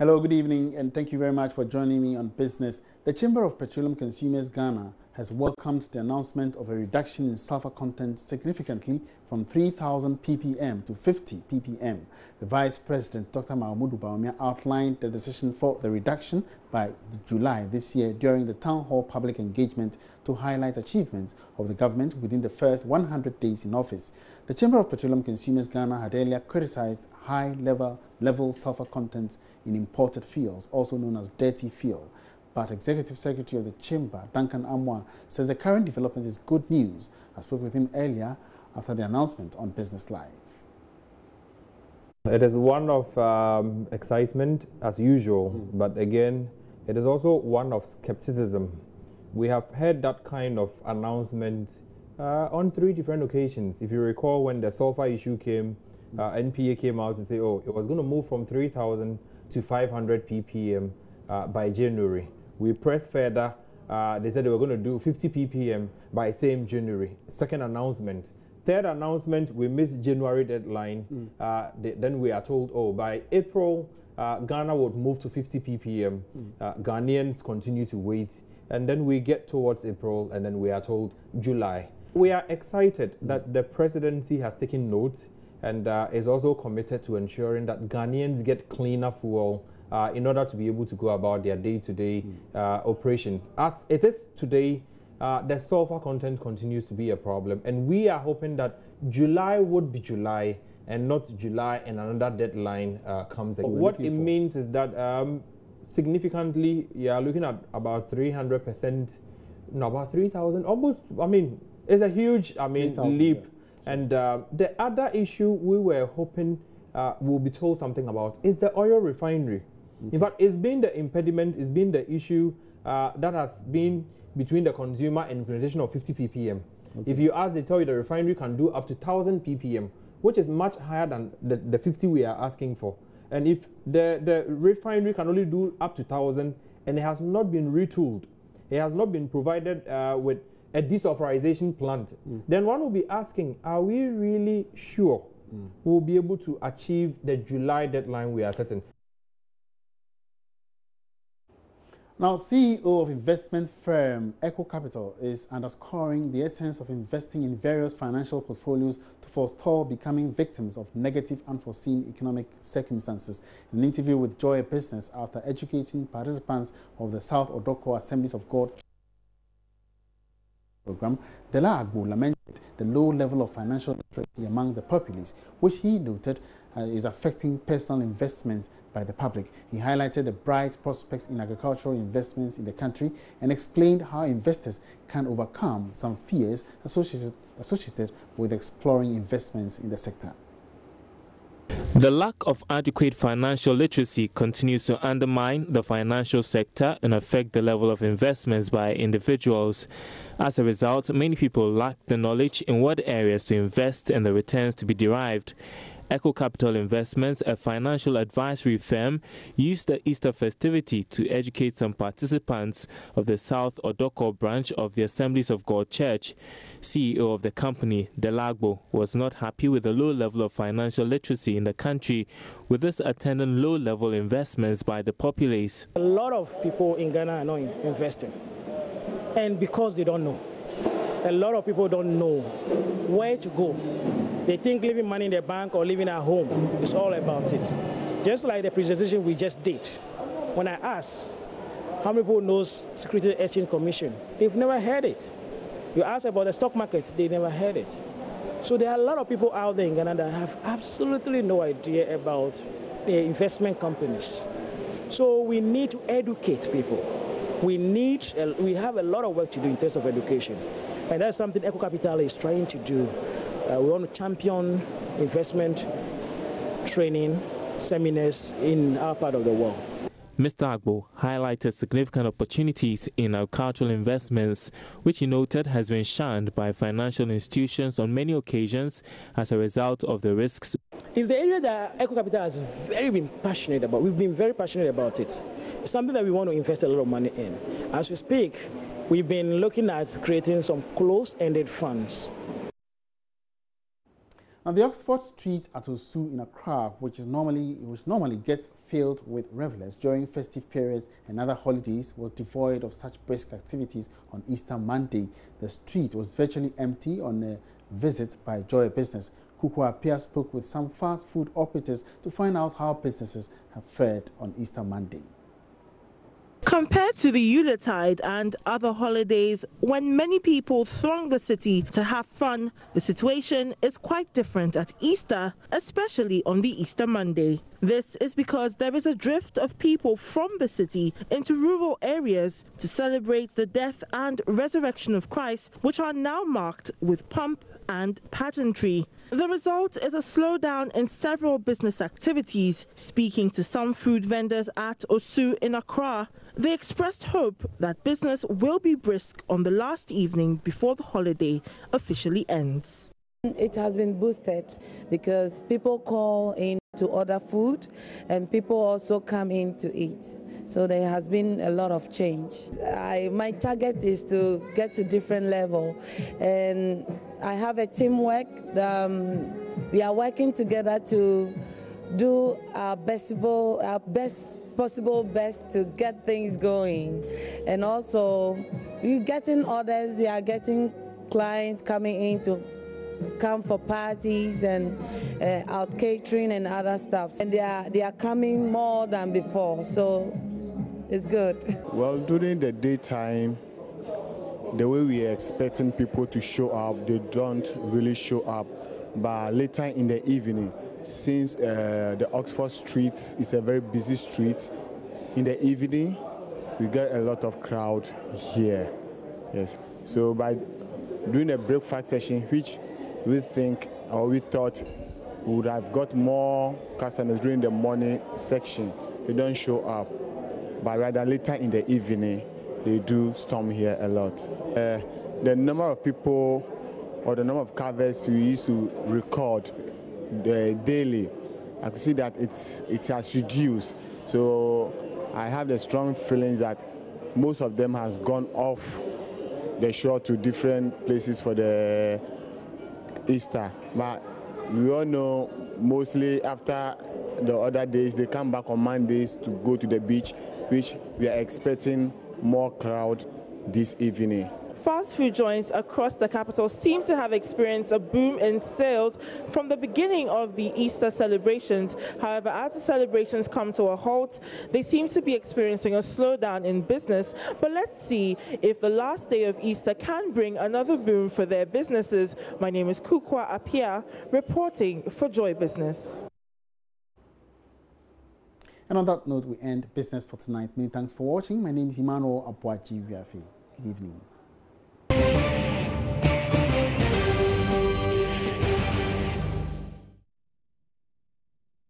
Hello, good evening, and thank you very much for joining me on Business. The Chamber of Petroleum Consumers Ghana has welcomed the announcement of a reduction in sulfur content significantly from 3,000 ppm to 50 ppm. The Vice President, Dr. Mahmoud Bawumia, outlined the decision for the reduction by July this year during the Town Hall public engagement to highlight achievements of the government within the first 100 days in office. The Chamber of Petroleum Consumers Ghana had earlier criticized high-level sulfur contents in imported fuels, also known as dirty fuel. But Executive Secretary of the Chamber, Duncan Amwa, says the current development is good news. I spoke with him earlier after the announcement on Business Live. It is one of excitement as usual, but again, it is also one of skepticism. We have heard that kind of announcement on 3 different occasions. If you recall, when the sulfur issue came, NPA came out to say, oh, it was going to move from 3,000 to 500 ppm by January. We pressed further. They said they were going to do 50 ppm by same January. Second announcement. Third announcement, we missed January deadline. Then we are told, oh, by April, Ghana would move to 50 ppm. Ghanaians continue to wait. And then we get towards April, and then we are told July. We are excited that the presidency has taken note and is also committed to ensuring that Ghanaians get cleaner fuel in order to be able to go about their day-to-day operations. As it is today, the sulfur content continues to be a problem, and we are hoping that July would be July and not July and another deadline comes. What it means is that significantly, you are looking at about 300%, no, about 3,000, almost, I mean, it's a huge, leap. Yeah. And the other issue we were hoping we'll be told something about is the oil refinery. In fact, it's been the impediment, it's been the issue that has been between the consumer and implementation of 50 ppm. If you ask, they tell you the refinery can do up to 1,000 ppm, which is much higher than the 50 we are asking for. And if the refinery can only do up to 1,000 and it has not been retooled, it has not been provided with a desulfurization plant, then one will be asking, are we really sure we'll be able to achieve the July deadline we are setting? Now, CEO of investment firm Echo Capital is underscoring the essence of investing in various financial portfolios to forestall becoming victims of negative unforeseen economic circumstances. In an interview with Joy Business after educating participants of the South Odoko Assemblies of God program, Dela Agbo lamented the low level of financial literacy among the populace, which he noted is affecting personal investment by the public. He highlighted the bright prospects in agricultural investments in the country and explained how investors can overcome some fears associated with exploring investments in the sector. The lack of adequate financial literacy continues to undermine the financial sector and affect the level of investments by individuals. As a result, many people lack the knowledge in what areas to invest and the returns to be derived. Echo Capital Investments, a financial advisory firm, used the Easter festivity to educate some participants of the South Odoko branch of the Assemblies of God Church. CEO of the company, Delagbo, was not happy with the low level of financial literacy in the country, with this attendant low-level investments by the populace. A lot of people in Ghana are not investing, and because they don't know. A lot of people don't know where to go. They think leaving money in the bank or living at home is all about it. Just like the presentation we just did, when I asked how many people knows Securities Exchange Commission, they've never heard it. You ask about the stock market, they never heard it. So there are a lot of people out there in Ghana that have absolutely no idea about the investment companies. So we need to educate people. We have a lot of work to do in terms of education. And that's something Echo Capital is trying to do. We want to champion investment training seminars in our part of the world. Mr. Agbo highlighted significant opportunities in agricultural investments, which he noted has been shunned by financial institutions on many occasions as a result of the risks. It's the area that Echo Capital has been passionate about. We've been very passionate about it. It's something that we want to invest a lot of money in. As we speak, we've been looking at creating some closed-ended funds. Now, the Oxford Street at Osu in Accra, which normally gets filled with revelers during festive periods and other holidays, was devoid of such brisk activities on Easter Monday. The street was virtually empty on a visit by Joy Business. Kukua Apia spoke with some fast food operators to find out how businesses have fared on Easter Monday. Compared to the Yuletide and other holidays, when many people throng the city to have fun, the situation is quite different at Easter, especially on the Easter Monday. This is because there is a drift of people from the city into rural areas to celebrate the death and resurrection of Christ, which are now marked with pomp and pageantry. The result is a slowdown in several business activities. Speaking to some food vendors at Osu in Accra, they expressed hope that business will be brisk on the last evening before the holiday officially ends. It has been boosted because people call in to order food and people also come in to eat. So there has been a lot of change. My target is to get to different level, and I have a teamwork. We are working together to do our best possible to get things going. And also, we're getting orders, we are getting clients coming in to come for parties and out catering and other stuff. And they are coming more than before, so it's good. Well, during the daytime, the way we are expecting people to show up, they don't really show up. But later in the evening, since the Oxford Street is a very busy street, in the evening we get a lot of crowd here. Yes. So by doing a breakfast session, which we thought we would have got more customers during the morning section, they don't show up. But rather later in the evening, they do storm here a lot. The number of people or the number of covers we used to record daily, I could see that it has reduced. So I have the strong feelings that most of them has gone off the shore to different places for the Easter. But we all know mostly after the other days, they come back on Mondays to go to the beach, which we are expecting more crowd this evening. Fast food joints across the capital seem to have experienced a boom in sales from the beginning of the Easter celebrations. However, as the celebrations come to a halt, they seem to be experiencing a slowdown in business. But let's see if the last day of Easter can bring another boom for their businesses. My name is Kukua Apia, reporting for Joy Business. And on that note, we end business for tonight. Many thanks for watching. My name is Emmanuel Abuaji Viafe. Good evening.